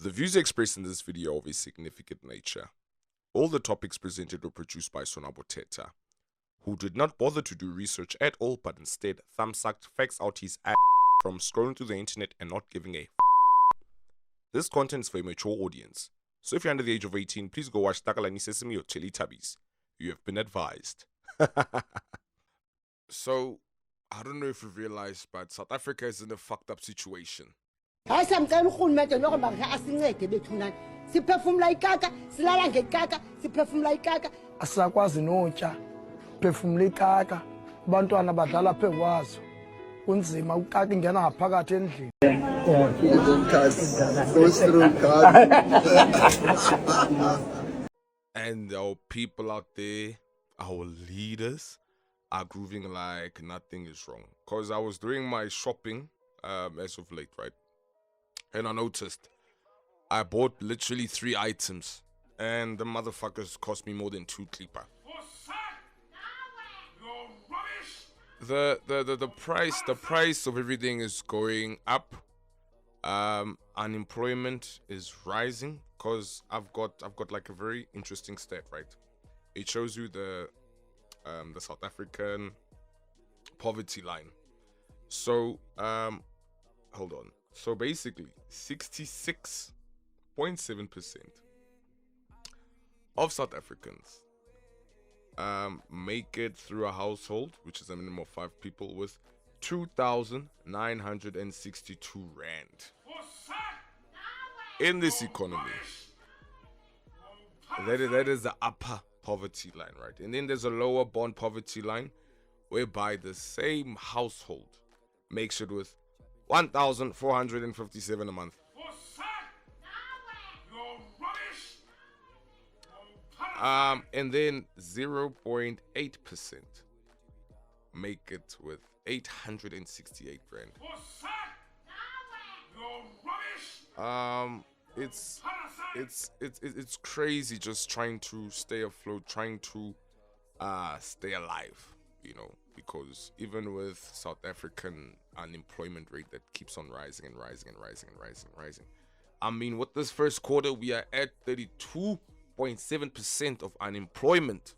The views expressed in this video are of a significant nature. All the topics presented were produced by Sonwabo Thetha, who did not bother to do research at all, but instead thumbsucked facts out his ass from scrolling through the internet and not giving a This content is for a mature audience, so if you're under the age of 18, please go watch Takalani Sesame or Teletubbies. You have been advised. So, I don't know if you realize, but South Africa is in a fucked up situation. Asamcela urhulumente lokho makhe asincede bethunani siphefumula ikaka silala ngekaka siphefumula ikaka asakwazi notya phefumula ikaka abantwana badlala phezu kwazo kunzima ukaka ingena ngaphakathi endlini And our people out there, our leaders, are grooving like nothing is wrong. Because I was doing my shopping as of late, right? And I noticed I bought literally 3 items, and the motherfuckers cost me more than 2 klipa. The price of everything is going up. Unemployment is rising, because I've got like a very interesting stat, right? It shows you the South African poverty line. So hold on. So basically 66.7% of South Africans make it through a household, which is a minimum of 5 people, with 2,962 rand. In this economy, that is the upper poverty line, right? And then there's a lower bond poverty line, whereby the same household makes it with 1,457 a month. And then 0.8% make it with 868 rand. It's crazy just trying to stay afloat, trying to stay alive, you know, because even with South African unemployment rate that keeps on rising and rising and rising and rising and rising. I mean, with this first quarter, we are at 32.7% of unemployment.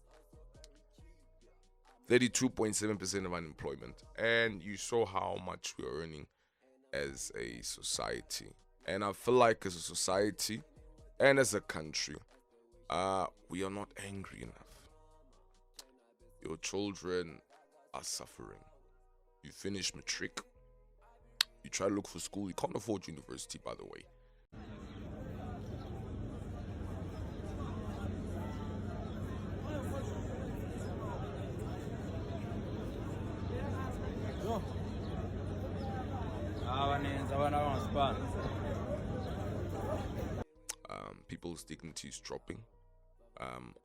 32.7% of unemployment. And you saw how much we are earning as a society. And I feel like as a society and as a country, we are not angry enough. Your children are suffering. You finish matric, you try to look for school, you can't afford university, by the way. People's dignity is dropping.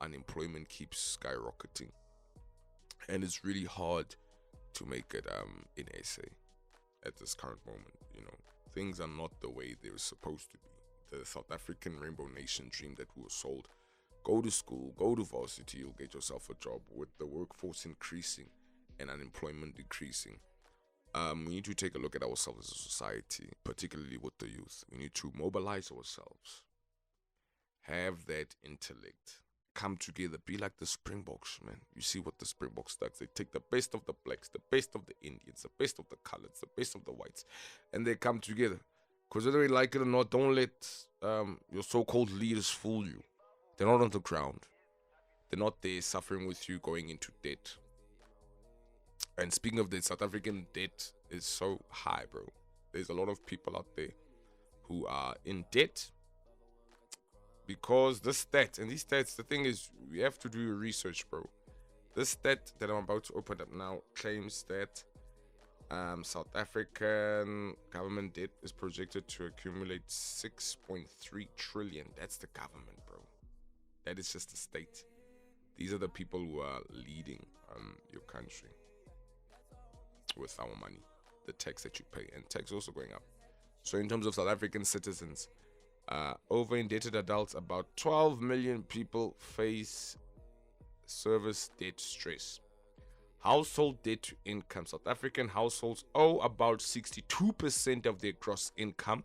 Unemployment keeps skyrocketing, and it's really hard to make it in SA at this current moment. You know, things are not the way they were supposed to be. The South African Rainbow Nation dream that we were sold: go to school, go to varsity, you'll get yourself a job. With the workforce increasing and unemployment decreasing, we need to take a look at ourselves as a society, particularly with the youth. We need to mobilize ourselves, have that intellect, come together, be like the Springboks, man. You see what the Springboks does? They take the best of the blacks, the best of the Indians, the best of the colors, the best of the whites, and they come together. Because whether you like it or not, don't let your so-called leaders fool you. They're not on the ground. They're not there suffering with you, going into debt. And speaking of debt, South African debt is so high, bro. There's a lot of people out there who are in debt because the stats, and these stats, the thing is, we have to do your research, bro. This stat that I'm about to open up now claims that South African government debt is projected to accumulate 6.3 trillion. That's the government, bro. That is just the state. These are the people who are leading your country with our money, the tax that you pay, and tax also going up. So in terms of South African citizens, over indebted adults, about 12 million people face service debt stress. Household debt to income. South African households owe about 62% of their gross income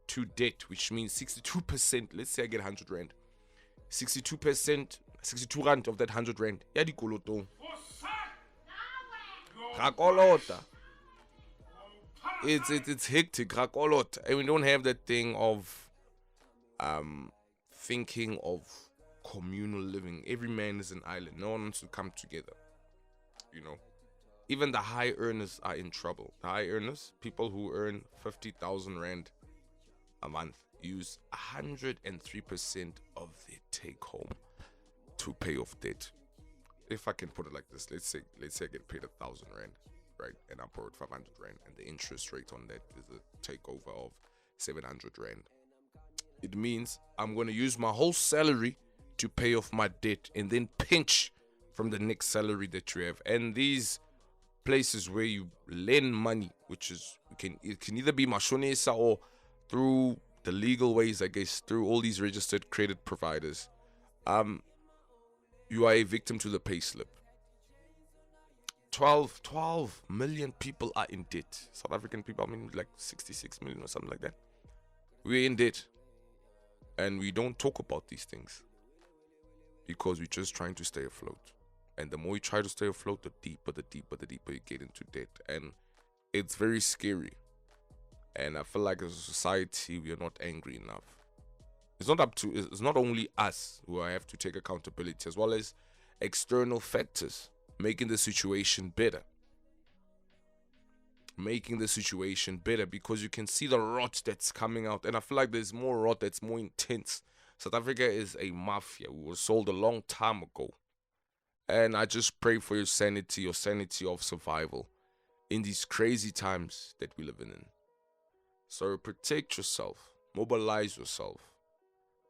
to debt, which means 62%. Let's say I get 100 rand. 62%, 62 rand of that 100 rand. Ya di kolotong. Rakolota. It's hectic. Rakolota. And we don't have that thing of thinking of communal living. Every man is an island. No one wants to come together. You know. Even the high earners are in trouble. The high earners, people who earn 50,000 rand a month, use 103% of their take home to pay off debt. If I can put it like this, let's say I get paid 1,000 rand, right? And I borrowed 500 rand, and the interest rate on that is a takeover of 700 rand. It means I'm going to use my whole salary to pay off my debt and then pinch from the next salary that you have. And these places where you lend money, which is it can either be mashonesa or through the legal ways, I guess, through all these registered credit providers, you are a victim to the payslip. 12 million people are in debt. South African people, I mean, like 66 million or something like that. We're in debt. And we don't talk about these things because we're just trying to stay afloat. And the more you try to stay afloat, the deeper you get into debt. And it's very scary. And I feel like as a society, we are not angry enough. It's not only us who have to take accountability, as well as external factors making the situation better. Making the situation better because you can see the rot that's coming out. And I feel like there's more rot that's more intense. South Africa is a mafia. We were sold a long time ago. And I just pray for your sanity of survival in these crazy times that we live in. So protect yourself, mobilize yourself,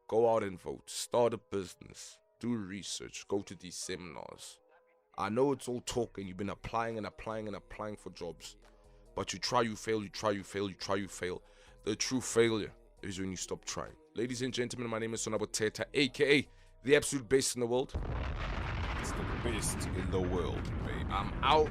go out and vote, start a business, do research, go to these seminars. I know it's all talk and you've been applying for jobs, but you try, you fail, you try, you fail, you try, you fail. The true failure is when you stop trying. Ladies and gentlemen, my name is Sonwabo Thetha, aka the absolute best in the world. It's the best in the world, babe. I'm out.